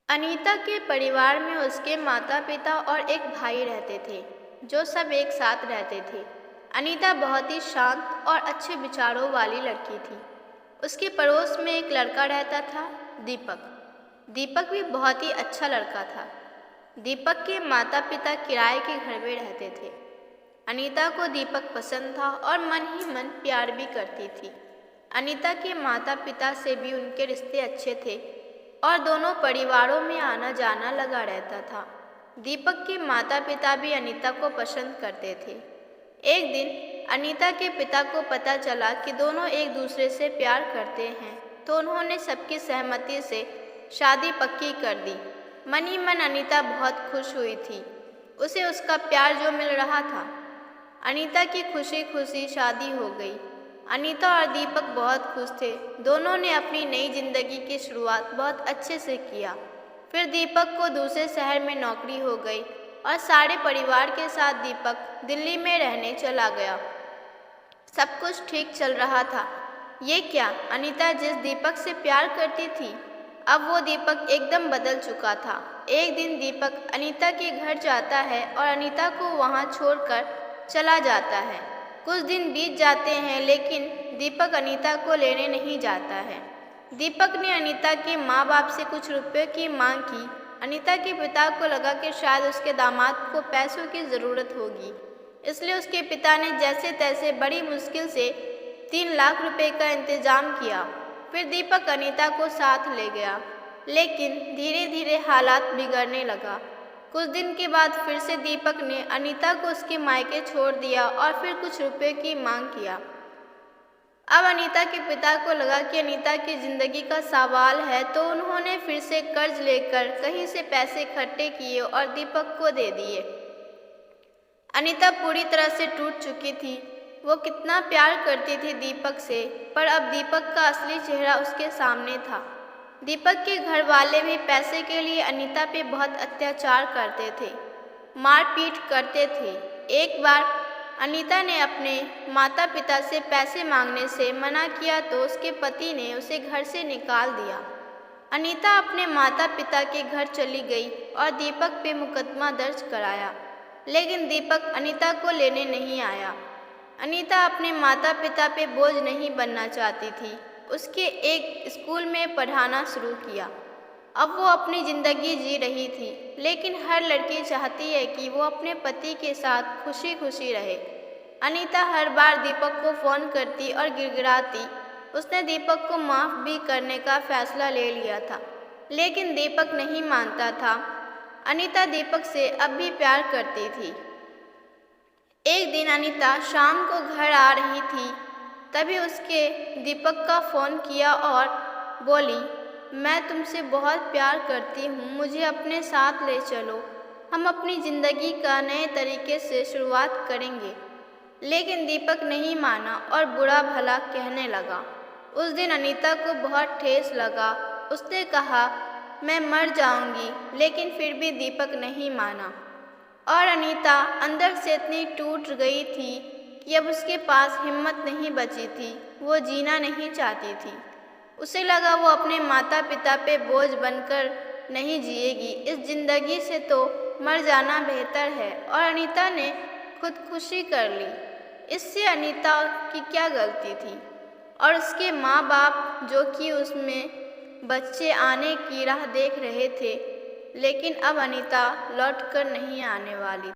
अनीता के परिवार में उसके माता पिता और एक भाई रहते थे जो सब एक साथ रहते थे। अनीता बहुत ही शांत और अच्छे विचारों वाली लड़की थी। उसके पड़ोस में एक लड़का रहता था, दीपक। दीपक भी बहुत ही अच्छा लड़का था। दीपक के माता पिता किराए के घर में रहते थे। अनीता को दीपक पसंद था और मन ही मन प्यार भी करती थी। अनीता के माता पिता से भी उनके रिश्ते अच्छे थे और दोनों परिवारों में आना जाना लगा रहता था। दीपक के माता पिता भी अनीता को पसंद करते थे। एक दिन अनीता के पिता को पता चला कि दोनों एक दूसरे से प्यार करते हैं, तो उन्होंने सबकी सहमति से शादी पक्की कर दी। मन ही मन अनीता बहुत खुश हुई थी। उसे उसका प्यार जो मिल रहा था। अनीता की खुशी खुशी शादी हो गई। अनीता और दीपक बहुत खुश थे। दोनों ने अपनी नई जिंदगी की शुरुआत बहुत अच्छे से किया। फिर दीपक को दूसरे शहर में नौकरी हो गई और सारे परिवार के साथ दीपक दिल्ली में रहने चला गया। सब कुछ ठीक चल रहा था। ये क्या, अनीता जिस दीपक से प्यार करती थी, अब वो दीपक एकदम बदल चुका था। एक दिन दीपक अनीता के घर जाता है और अनीता को वहाँ छोड़कर चला जाता है। कुछ दिन बीत जाते हैं लेकिन दीपक अनीता को लेने नहीं जाता है। दीपक ने अनीता के माँ बाप से कुछ रुपयों की मांग की। अनीता के पिता को लगा कि शायद उसके दामाद को पैसों की ज़रूरत होगी, इसलिए उसके पिता ने जैसे तैसे बड़ी मुश्किल से 3 लाख रुपए का इंतजाम किया। फिर दीपक अनीता को साथ ले गया, लेकिन धीरे धीरे हालात बिगड़ने लगा। कुछ दिन के बाद फिर से दीपक ने अनीता को उसके मायके छोड़ दिया और फिर कुछ रुपए की मांग किया। अब अनीता के पिता को लगा कि अनीता की ज़िंदगी का सवाल है, तो उन्होंने फिर से कर्ज लेकर कहीं से पैसे इकट्ठे किए और दीपक को दे दिए। अनीता पूरी तरह से टूट चुकी थी। वो कितना प्यार करती थी दीपक से, पर अब दीपक का असली चेहरा उसके सामने था। दीपक के घर वाले भी पैसे के लिए अनीता पे बहुत अत्याचार करते थे, मारपीट करते थे। एक बार अनीता ने अपने माता पिता से पैसे मांगने से मना किया तो उसके पति ने उसे घर से निकाल दिया। अनीता अपने माता पिता के घर चली गई और दीपक पे मुकदमा दर्ज कराया, लेकिन दीपक अनीता को लेने नहीं आया। अनीता अपने माता पिता पे बोझ नहीं बनना चाहती थी। उसके एक स्कूल में पढ़ाना शुरू किया। अब वो अपनी ज़िंदगी जी रही थी, लेकिन हर लड़की चाहती है कि वो अपने पति के साथ खुशी खुशी रहे। अनीता हर बार दीपक को फ़ोन करती और गिड़गिड़ाती। उसने दीपक को माफ़ भी करने का फ़ैसला ले लिया था, लेकिन दीपक नहीं मानता था। अनीता दीपक से अब भी प्यार करती थी। एक दिन अनीता शाम को घर आ रही थी, तभी उसके दीपक का फ़ोन किया और बोली, मैं तुमसे बहुत प्यार करती हूँ, मुझे अपने साथ ले चलो, हम अपनी ज़िंदगी का नए तरीके से शुरुआत करेंगे। लेकिन दीपक नहीं माना और बुरा भला कहने लगा। उस दिन अनीता को बहुत ठेस लगा। उसने कहा, मैं मर जाऊँगी, लेकिन फिर भी दीपक नहीं माना और अनीता अंदर से इतनी टूट गई थी कि अब उसके पास हिम्मत नहीं बची थी। वो जीना नहीं चाहती थी। उसे लगा वो अपने माता पिता पे बोझ बनकर नहीं जिएगी। इस ज़िंदगी से तो मर जाना बेहतर है, और अनीता ने खुदकुशी कर ली। इससे अनीता की क्या गलती थी? और उसके माँ बाप जो कि उसमें बच्चे आने की राह देख रहे थे, लेकिन अब अनीता लौट कर नहीं आने वाली।